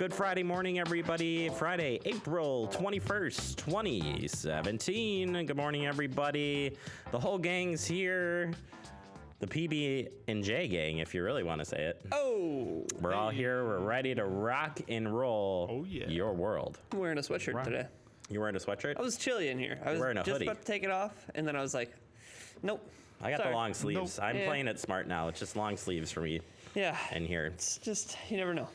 Good Friday morning, everybody. Friday, April 21st, 2017. Good morning, everybody. The whole gang's here. The PB&J gang, if you really want to say it. Oh! We're all here. We're ready to rock and roll your world. I'm wearing a sweatshirt today. You wearing a sweatshirt? I was chilly in here. I was wearing a just hoodie. about to take it off, and then I was like, nope. I got the long sleeves. Nope. I'm playing it smart now. It's just long sleeves for me in here. It's just, you never know.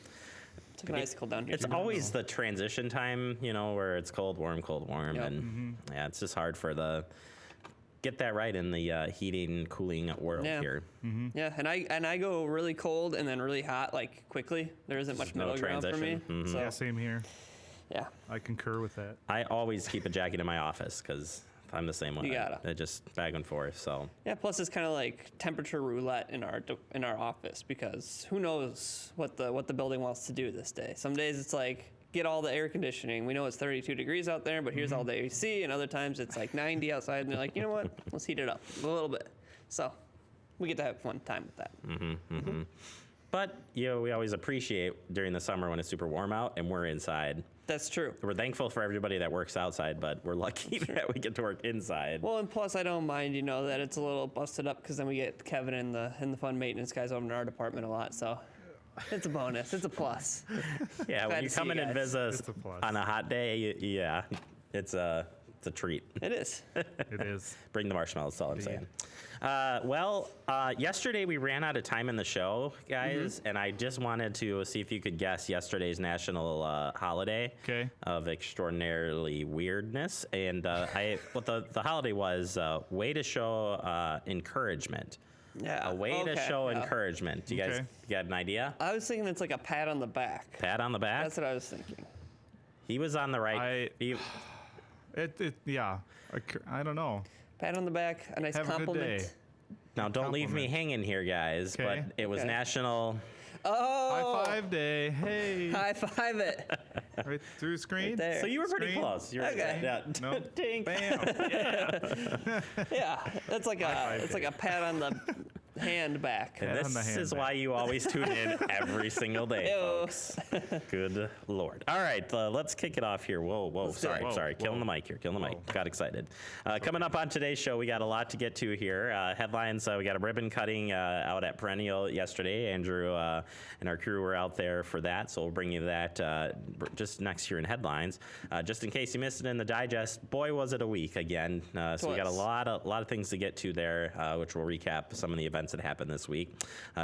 It's like an icicle down here. It's always the transition time, you know, where it's cold, warm, yep. And yeah, it's just hard for get that right in the heating, cooling world here. Mm-hmm. Yeah, and I go really cold and then really hot, like quickly. There isn't much middle ground for me. Mm-hmm. So, yeah, same here. Yeah. I concur with that. I always keep a jacket in my office because I'm the same way. You gotta. I just back and forth. So yeah. Plus, it's kind of like temperature roulette in our office because who knows what the building wants to do this day. Some days it's like get all the air conditioning. We know it's 32 degrees out there, but here's all the AC. And other times it's like 90 outside, and they're like, you know what? Let's heat it up a little bit. So we get to have fun time with that. Mm-hmm. But you know, we always appreciate during the summer when it's super warm out and we're inside. That's true. We're thankful for everybody that works outside, but we're lucky that we get to work inside. Well, and plus I don't mind, you know, that it's a little busted up because then we get Kevin and the fun maintenance guys over in our department a lot. So it's a bonus. It's a plus. Yeah, when you come in and visit us on a hot day, yeah, it's a treat. It is. It is. Bring the marshmallows, that's all I'm saying. Yesterday we ran out of time in the show, guys, and I just wanted to see if you could guess yesterday's national holiday of extraordinarily weirdness. And what the holiday was, way to show encouragement. Yeah. A way to show encouragement. Do you guys got an idea? I was thinking it's like a pat on the back. Pat on the back? That's what I was thinking. He was on the right. Yeah. I don't know. Pat on the back, a nice Have compliment. A good day. Now, don't leave me hanging here, guys, but it was National... Oh! High five day. Hey. High five it. Right through the screen? Right there. So you were pretty close. You were Yeah. No. Ding. Bam. Yeah. That's like a pat on the hand back. And this is why you always tune in every single day, folks. Good Lord. All right, let's kick it off here. Whoa. Sorry. Killing the mic here. Killing the mic. Got excited. Coming up on today's show, we got a lot to get to here. Headlines, we got a ribbon cutting out at Perennial yesterday. Andrew and our crew were out there for that, so we'll bring you that just next here in headlines. Just in case you missed it in the digest, boy, was it a week again. So we got a lot of things to get to there, which will recap some of the events that happened this week.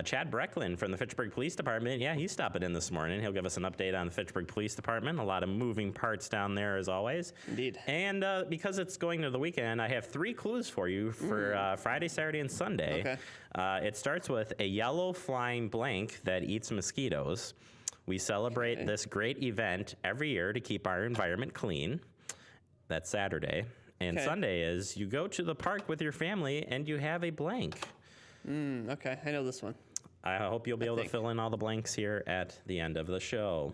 Chad Brecklin from the Fitchburg Police Department, he's stopping in this morning. He'll give us an update on the Fitchburg Police Department. A lot of moving parts down there as always. Indeed. And because it's going to the weekend, I have 3 clues for you for Friday, Saturday, and Sunday. Okay. It starts with a yellow flying blank that eats mosquitoes. We celebrate this great event every year to keep our environment clean. That's Saturday. And Sunday is you go to the park with your family and you have a blank. Okay, I know this one. I hope you'll be able to fill in all the blanks here at the end of the show.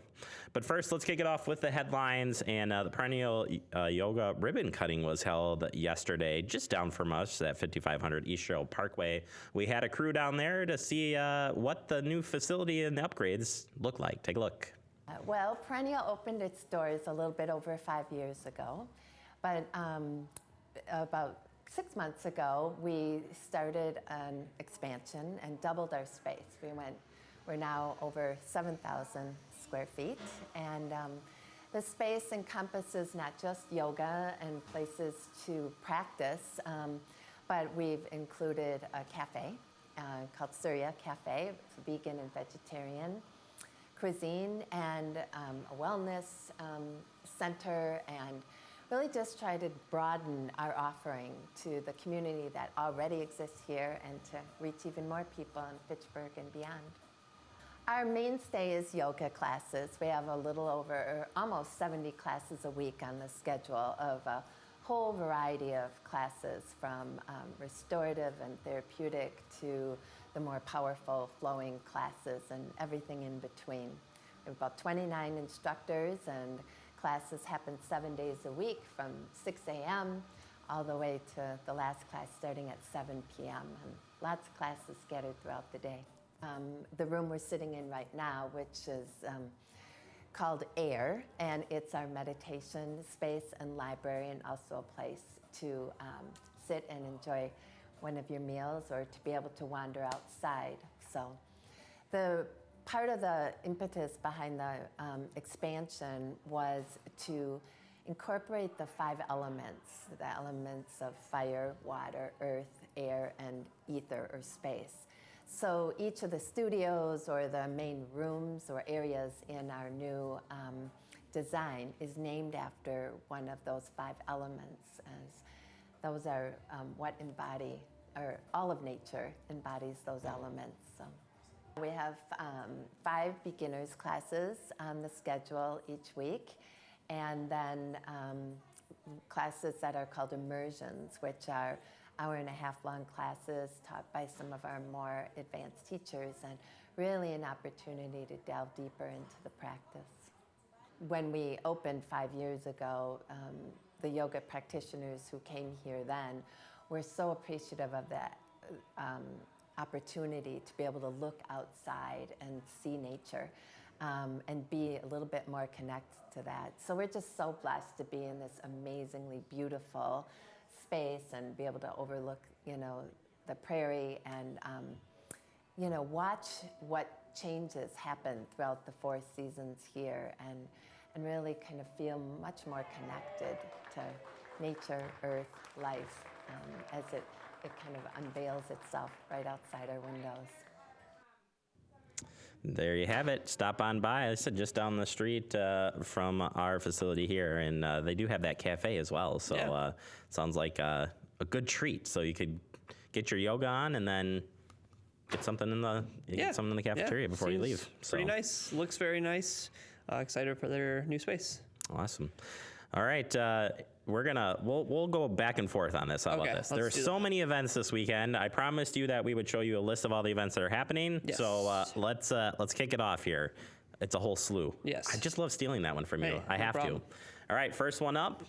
But first, let's kick it off with the headlines. And the Perennial Yoga ribbon cutting was held yesterday, just down from us at 5500 East Sherrill Parkway. We had a crew down there to see what the new facility and the upgrades look like. Take a look. Well, Perennial opened its doors a little bit over 5 years ago, but about 6 months ago, we started an expansion and doubled our space. We're now over 7,000 square feet, and the space encompasses not just yoga and places to practice, but we've included a cafe called Surya Cafe. It's vegan and vegetarian cuisine, and a wellness center, and really just try to broaden our offering to the community that already exists here and to reach even more people in Fitchburg and beyond. Our mainstay is yoga classes. We have a little over almost 70 classes a week on the schedule of a whole variety of classes, from restorative and therapeutic to the more powerful flowing classes and everything in between. We have about 29 instructors, and classes happen 7 days a week from 6 a.m. all the way to the last class starting at 7 p.m. and lots of classes scattered throughout the day. The room we're sitting in right now, which is called Air, and it's our meditation space and library, and also a place to sit and enjoy one of your meals or to be able to wander outside. So the part of the impetus behind the expansion was to incorporate the 5 elements, the elements of fire, water, earth, air, and ether or space. So each of the studios or the main rooms or areas in our new design is named after one of those 5 elements, as those are what embody, or all of nature embodies those elements. So we have 5 beginners classes on the schedule each week, and then classes that are called immersions, which are hour-and-a-half-long classes taught by some of our more advanced teachers, and really an opportunity to delve deeper into the practice. When we opened 5 years ago, the yoga practitioners who came here then were so appreciative of that opportunity to be able to look outside and see nature and be a little bit more connected to that. So we're just so blessed to be in this amazingly beautiful space and be able to overlook, the prairie and, watch what changes happen throughout the 4 seasons here and really kind of feel much more connected to nature, earth, life, as it kind of unveils itself right outside our windows. There you have it. Stop on by. I said just down the street from our facility here, and they do have that cafe as well. So sounds like a good treat. So you could get your yoga on and then get something in the cafeteria before you leave. So. Pretty nice. Looks very nice. Excited for their new space. Awesome. All right. We'll go back and forth on this. How about this? There are so many events this weekend. I promised you that we would show you a list of all the events that are happening. Yes. So let's kick it off here. It's a whole slew. Yes. I just love stealing that one from you. Hey, I have to. All right, first one up.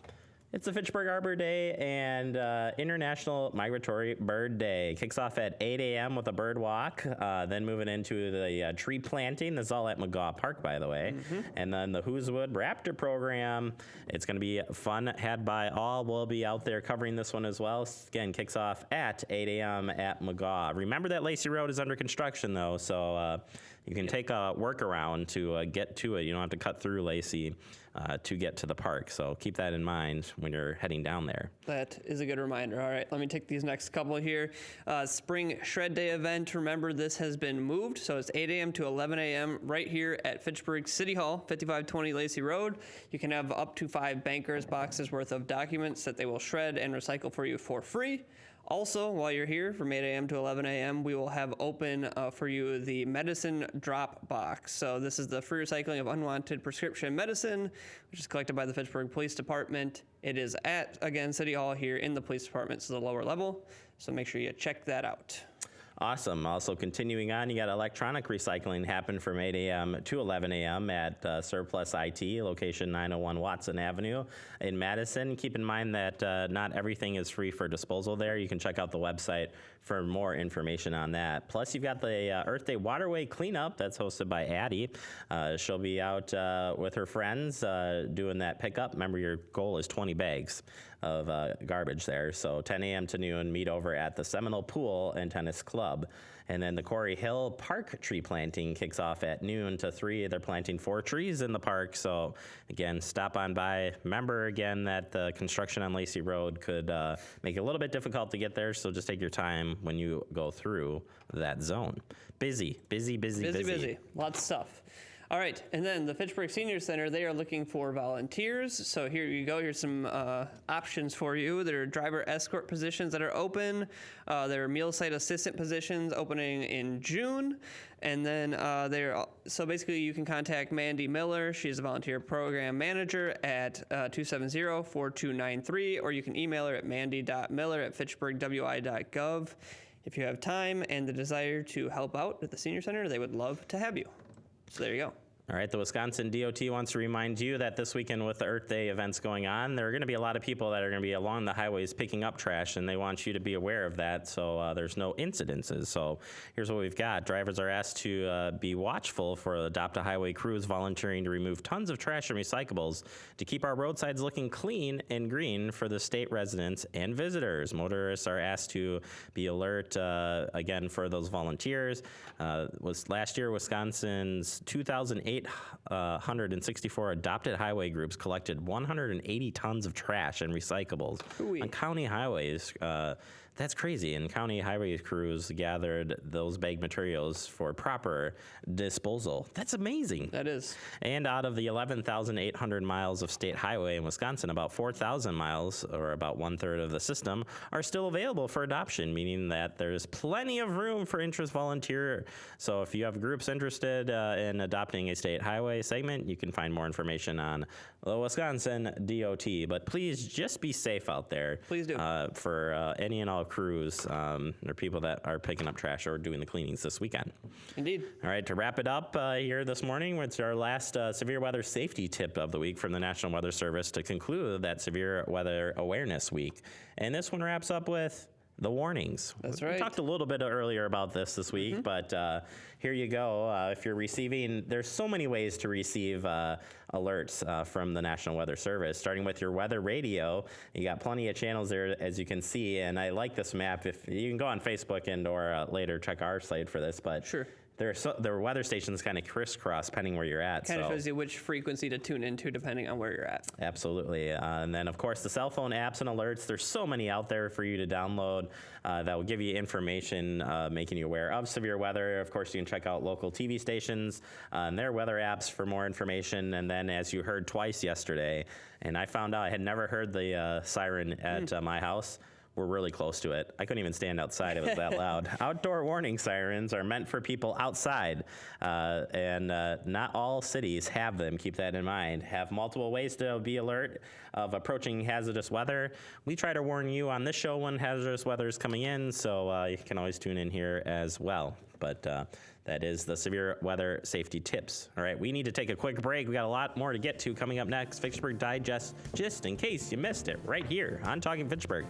It's the Fitchburg Arbor Day and International Migratory Bird Day. Kicks off at 8 a.m. with a bird walk, then moving into the tree planting. That's all at McGaw Park, by the way. Mm-hmm. And then the Who's Wood Raptor program. It's going to be fun, had by all. We'll be out there covering this one as well. Again, kicks off at 8 a.m. at McGaw. Remember that Lacey Road is under construction, though, so you can take a workaround to get to it. You don't have to cut through Lacey to get to the park. So keep that in mind when you're heading down there. That is a good reminder. All right, let me take these next couple here. Spring Shred Day event. Remember, this has been moved. So it's 8 a.m. to 11 a.m. right here at Fitchburg City Hall, 5520 Lacey Road. You can have up to 5 bankers boxes worth of documents that they will shred and recycle for you for free. Also, while you're here from 8 a.m. to 11 a.m., we will have open for you the medicine drop box. So this is the free recycling of unwanted prescription medicine, which is collected by the Fitchburg Police Department. It is at, again, City Hall here in the police department, so the lower level. So make sure you check that out. Awesome. Also continuing on, you got electronic recycling happen from 8 a.m. to 11 a.m. at Surplus IT, location 901 Watson Avenue in Madison. Keep in mind that not everything is free for disposal there. You can check out the website for more information on that. Plus, you've got the Earth Day Waterway Cleanup that's hosted by Addie. She'll be out with her friends doing that pickup. Remember, your goal is 20 bags of garbage there. So 10 a.m. to noon, meet over at the Seminole Pool and Tennis Club. And then the Quarry Hill Park tree planting kicks off at noon to 3. They're planting 4 trees in the park. So again, stop on by. Remember again that the construction on Lacey Road could make it a little bit difficult to get there. So just take your time when you go through that zone. Busy. Lots of stuff. All right, and then the Fitchburg Senior Center, they are looking for volunteers. So here you go. Here's some options for you. There are driver escort positions that are open. There are meal site assistant positions opening in June. And then so basically you can contact Mandy Miller. She's a volunteer program manager at 270-4293, or you can email her at mandy.miller@fitchburgwi.gov. If you have time and the desire to help out at the Senior Center, they would love to have you. So there you go. All right, the Wisconsin DOT wants to remind you that this weekend with the Earth Day events going on, there are going to be a lot of people that are going to be along the highways picking up trash, and they want you to be aware of that so there's no incidences. So here's what we've got. Drivers are asked to be watchful for Adopt a Highway crews volunteering to remove tons of trash and recyclables to keep our roadsides looking clean and green for the state residents and visitors. Motorists are asked to be alert, again, for those volunteers. Last year, Wisconsin's 2,864 adopted highway groups collected 180 tons of trash and recyclables Ooh-wee. on county highways. That's crazy. And county highway crews gathered those bagged materials for proper disposal. That's amazing. That is. And out of the 11,800 miles of state highway in Wisconsin, about 4,000 miles, or about 1/3 of the system, are still available for adoption, meaning that there's plenty of room for interest volunteer. So if you have groups interested in adopting a state highway segment, you can find more information on the Wisconsin DOT. But please just be safe out there. Please do. For any and all crews or people that are picking up trash or doing the cleanings this weekend. Indeed. All right, to wrap it up here this morning, it's our last severe weather safety tip of the week from the National Weather Service to conclude that Severe Weather Awareness Week. And this one wraps up with the warnings. That's We right. talked a little bit earlier about this week, but here you go. If you're receiving, there's so many ways to receive alerts from the National Weather Service, starting with your weather radio. You got plenty of channels there, as you can see, and I like this map. If you can go on Facebook and or later check our site for this, but Sure. Their weather stations kind of crisscross depending where you're at. Kind of so. shows you which frequency to tune into depending on where you're at. Absolutely. And then, of course, the cell phone apps and alerts. There's so many out there for you to download that will give you information, making you aware of severe weather. Of course, you can check out local TV stations and their weather apps for more information. And then, as you heard twice yesterday, and I found out I had never heard the siren at my house. We're really close to it. I couldn't even stand outside. It was that loud. Outdoor warning sirens are meant for people outside, and not all cities have them. Keep that in mind. Have multiple ways to be alert of approaching hazardous weather. We try to warn you on this show when hazardous weather is coming in, so you can always tune in here as well. But that is the severe weather safety tips. All right, we need to take a quick break. We got a lot more to get to coming up next. Fitchburg Digest, just in case you missed it, right here on Talking Fitchburg.